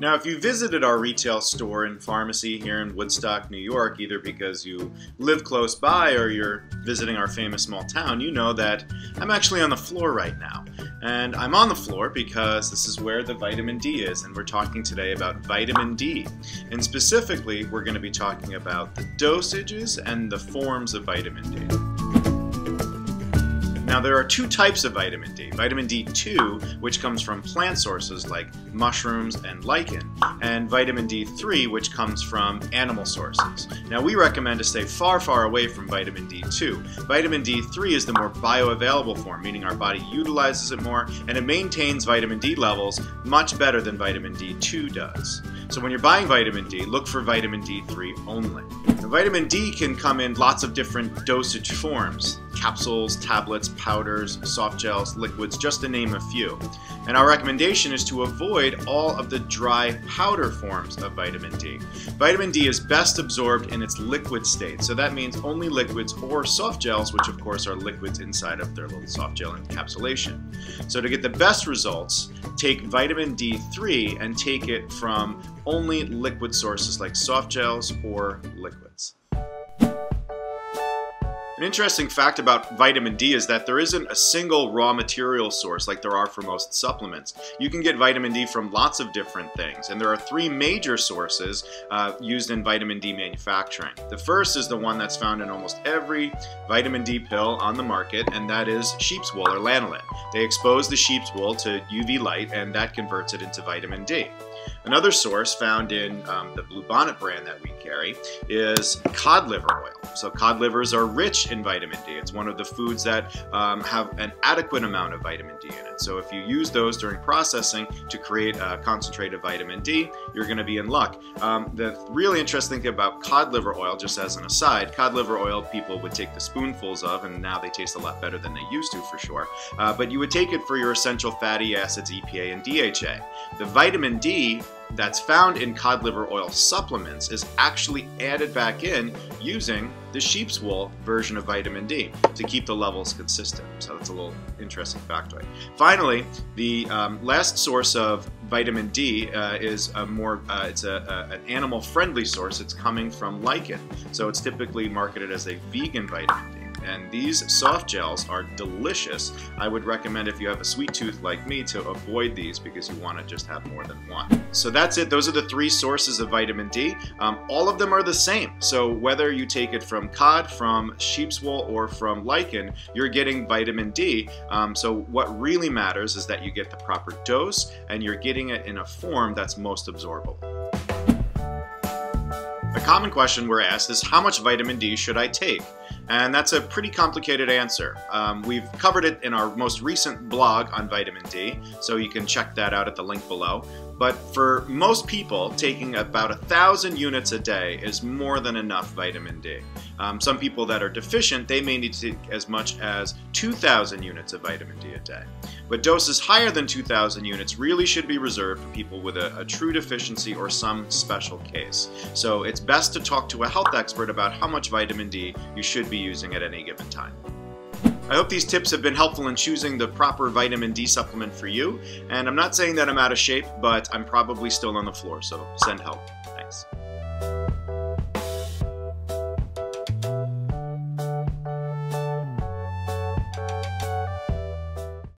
Now, if you visited our retail store and pharmacy here in Woodstock, New York, either because you live close by or you're visiting our famous small town, you know that I'm actually on the floor right now. And I'm on the floor because this is where the vitamin D is, and we're talking today about vitamin D. And specifically, we're going to be talking about the dosages and the forms of vitamin D. Now, there are two types of vitamin D. Vitamin D2, which comes from plant sources like mushrooms and lichen, and vitamin D3, which comes from animal sources. Now, we recommend to stay far, far away from vitamin D2. Vitamin D3 is the more bioavailable form, meaning our body utilizes it more, and it maintains vitamin D levels much better than vitamin D2 does. So when you're buying vitamin D, look for vitamin D3 only. Now, vitamin D can come in lots of different dosage forms: capsules, tablets, powders, soft gels, liquids, just to name a few. And our recommendation is to avoid all of the dry powder forms of vitamin D. Vitamin D is best absorbed in its liquid state, so that means only liquids or soft gels, which of course are liquids inside of their little soft gel encapsulation. So to get the best results, take vitamin D3 and take it from only liquid sources like soft gels or liquids. An interesting fact about vitamin D is that there isn't a single raw material source like there are for most supplements. You can get vitamin D from lots of different things, and there are three major sources used in vitamin D manufacturing. The first is the one that's found in almost every vitamin D pill on the market, and that is sheep's wool or lanolin. They expose the sheep's wool to UV light, and that converts it into vitamin D. Another source found in the Bluebonnet brand that we carry is cod liver oil. So cod livers are rich in vitamin D. It's one of the foods that have an adequate amount of vitamin D in it. So if you use those during processing to create a concentrated vitamin D, you're going to be in luck. The really interesting thing about cod liver oil, just as an aside, cod liver oil people would take the spoonfuls of, and now they taste a lot better than they used to for sure. But you would take it for your essential fatty acids, EPA and DHA. The vitamin D that's found in cod liver oil supplements is actually added back in using the sheep's wool version of vitamin D to keep the levels consistent. So that's a little interesting factoid. Finally, the last source of vitamin D is an animal-friendly source. It's coming from lichen, so it's typically marketed as a vegan vitamin D. And these soft gels are delicious. I would recommend, if you have a sweet tooth like me, to avoid these because you want to just have more than one. So that's it. Those are the three sources of vitamin D. All of them are the same. So whether you take it from cod, from sheep's wool, or from lichen, you're getting vitamin D. So what really matters is that you get the proper dose and you're getting it in a form that's most absorbable. A common question we're asked is, how much vitamin D should I take? And that's a pretty complicated answer. We've covered it in our most recent blog on vitamin D, so you can check that out at the link below. But for most people, taking about 1,000 units a day is more than enough vitamin D. Some people that are deficient, they may need to take as much as 2,000 units of vitamin D a day. But doses higher than 2,000 units really should be reserved for people with a true deficiency or some special case. So it's best to talk to a health expert about how much vitamin D you should be using at any given time. I hope these tips have been helpful in choosing the proper vitamin D supplement for you. And I'm not saying that I'm out of shape, but I'm probably still on the floor, so send help. Thanks.